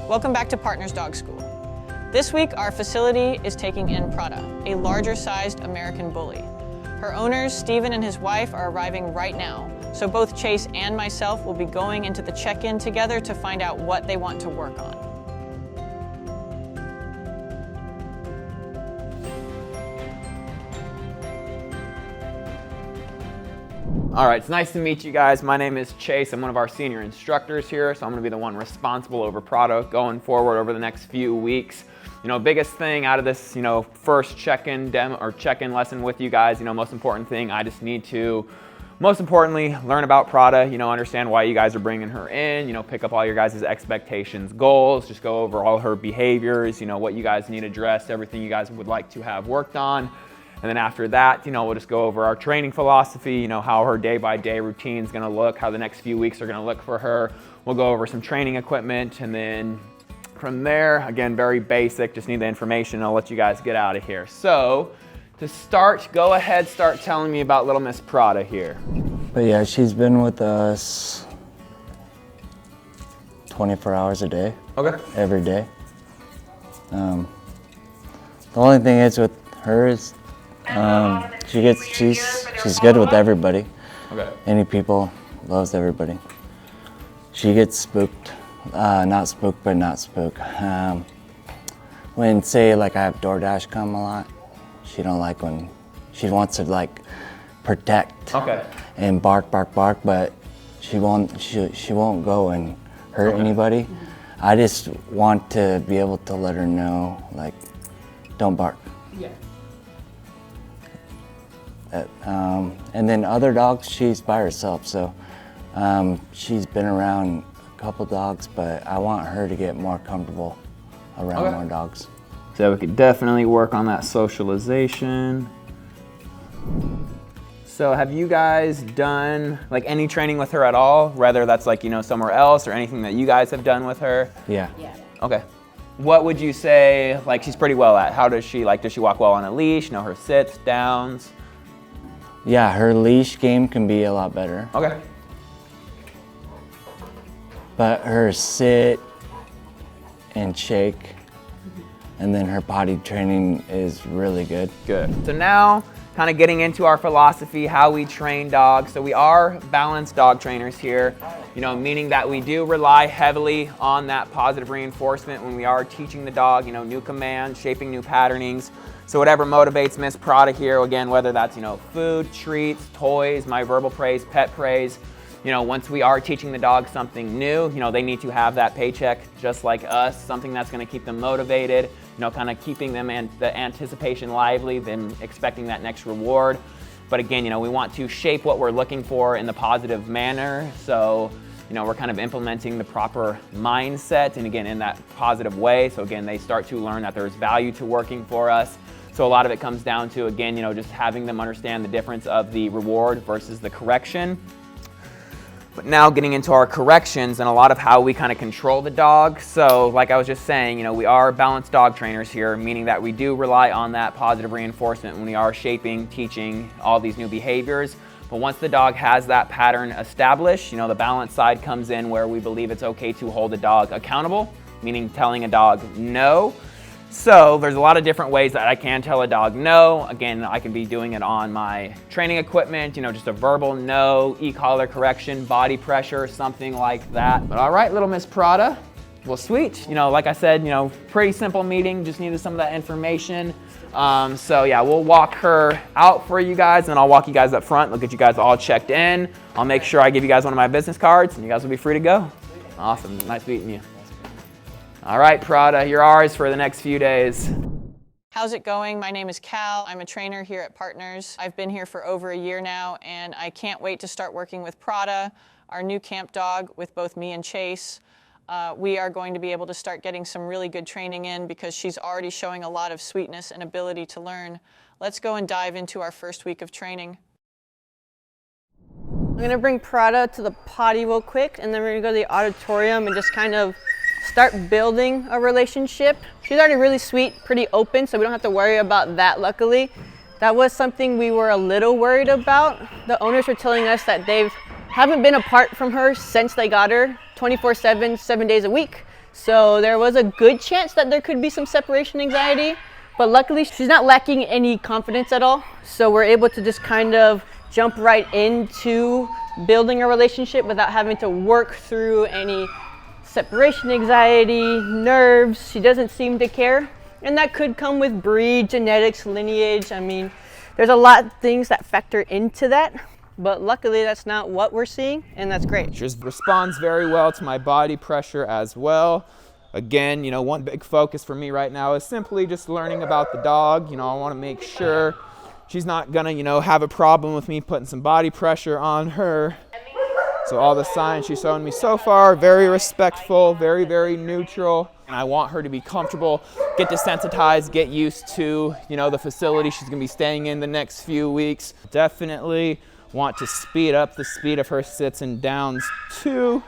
Welcome back to Partners Dog School. This week, our facility is taking in Prada, a larger-sized American bully. Her owners, Steven and his wife, are arriving right now, so both Chase and myself will be going into the check-in together to find out what they want to work on. All right, it's nice to meet you guys. My name is Chase. I'm one of our senior instructors here, so I'm gonna be the one responsible over Prada going forward over the next few weeks. Biggest thing out of this, first check-in demo or check-in lesson with you guys, most important thing, I just need to, most importantly, learn about Prada, understand why you guys are bringing her in, pick up all your guys' expectations, goals, just go over all her behaviors, what you guys need addressed, everything you guys would like to have worked on. And then after that, we'll just go over our training philosophy, how her day-by-day routine is gonna look, how the next few weeks are gonna look for her. We'll go over some training equipment, and then from there, again, very basic, just need the information, and I'll let you guys get out of here. So, to start, go ahead, start telling me about little Miss Prada here. But yeah, she's been with us 24 hours a day. Okay. Every day. The only thing is with her is she's good with everybody. Okay. Any people, loves everybody. She gets spooked, not spooked, but not spooked. When say like I have DoorDash come a lot, she don't like when she wants to like protect. Okay. And bark, but she won't go and hurt anybody. I just want to be able to let her know, like, don't bark. Yeah. And then other dogs, she's by herself, so she's been around a couple dogs, but I want her to get more comfortable around more dogs. So we could definitely work on that socialization. So have you guys done like any training with her at all? Whether that's like, somewhere else or anything that you guys have done with her? Yeah. Okay. What would you say like she's pretty well at? How does she walk well on a leash? Her sits, downs? Yeah, her leash game can be a lot better. Okay. But her sit and shake, and then her potty training is really good. Good. So now, kind of getting into our philosophy, how we train dogs. So we are balanced dog trainers here, meaning that we do rely heavily on that positive reinforcement when we are teaching the dog, new commands, shaping new patternings. So whatever motivates Miss Prada here, again, whether that's, food, treats, toys, my verbal praise, pet praise, once we are teaching the dog something new, they need to have that paycheck just like us, something that's gonna keep them motivated, kind of keeping them and the anticipation lively, them expecting that next reward. But again, we want to shape what we're looking for in the positive manner. So, we're kind of implementing the proper mindset and again, in that positive way. So again, they start to learn that there's value to working for us. So a lot of it comes down to, again, just having them understand the difference of the reward versus the correction. But now getting into our corrections and a lot of how we kind of control the dog. So like I was just saying, we are balanced dog trainers here, meaning that we do rely on that positive reinforcement when we are shaping, teaching all these new behaviors. But once the dog has that pattern established, the balance side comes in where we believe it's okay to hold a dog accountable, meaning telling a dog no. So there's a lot of different ways that I can tell a dog no. Again, I can be doing it on my training equipment, just a verbal no, e-collar correction, body pressure, something like that. But all right, little Miss Prada. Well, sweet. Like I said, pretty simple meeting, just needed some of that information. So yeah, we'll walk her out for you guys, and I'll walk you guys up front. Look at you guys all checked in. I'll make sure I give you guys one of my business cards, and you guys will be free to go. Awesome, nice meeting you. All right, Prada, you're ours for the next few days. How's it going? My name is Kal. I'm a trainer here at Partners. I've been here for over a year now, and I can't wait to start working with Prada, our new camp dog, with both me and Chase. We are going to be able to start getting some really good training in because she's already showing a lot of sweetness and ability to learn. Let's go and dive into our first week of training. I'm going to bring Prada to the potty real quick, and then we're going to go to the auditorium and just kind of start building a relationship. She's already really sweet, pretty open, so we don't have to worry about that, luckily. That was something we were a little worried about. The owners were telling us that they haven't been apart from her since they got her, 24/7, 7 days a week. So there was a good chance that there could be some separation anxiety, but luckily she's not lacking any confidence at all. So we're able to just kind of jump right into building a relationship without having to work through any separation anxiety, nerves. She doesn't seem to care. And that could come with breed, genetics, lineage. I mean, there's a lot of things that factor into that, but luckily that's not what we're seeing, and that's great. She just responds very well to my body pressure as well. Again, you know, one big focus for me right now is simply just learning about the dog. You know, I want to make sure she's not gonna, you know, have a problem with me putting some body pressure on her. So all the signs she's showing me so far, very respectful, very, very neutral. And I want her to be comfortable, get desensitized, get used to, you know, the facility she's gonna be staying in the next few weeks. Definitely want to speed up the speed of her sits and downs too.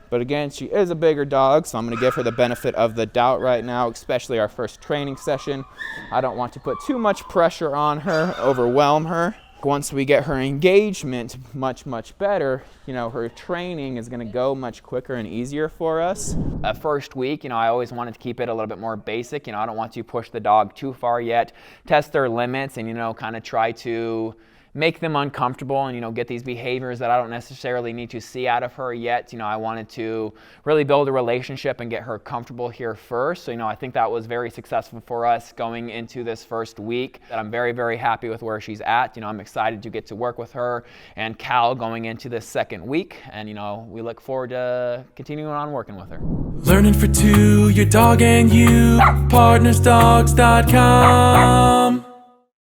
But again, she is a bigger dog, so I'm gonna give her the benefit of the doubt right now, especially our first training session. I don't want to put too much pressure on her, overwhelm her. Once we get her engagement much, much better, you know, her training is gonna go much quicker and easier for us. First week, you know, I always wanted to keep it a little bit more basic. You know, I don't want to push the dog too far yet, test their limits and, you know, kind of try to make them uncomfortable and, you know, get these behaviors that I don't necessarily need to see out of her yet. You know, I wanted to really build a relationship and get her comfortable here first. So, you know, I think that was very successful for us going into this first week. That I'm very, very happy with where she's at. You know, I'm excited to get to work with her and Kal going into this second week. And, you know, we look forward to continuing on working with her. Learning for two, your dog and you, PartnersDogs.com.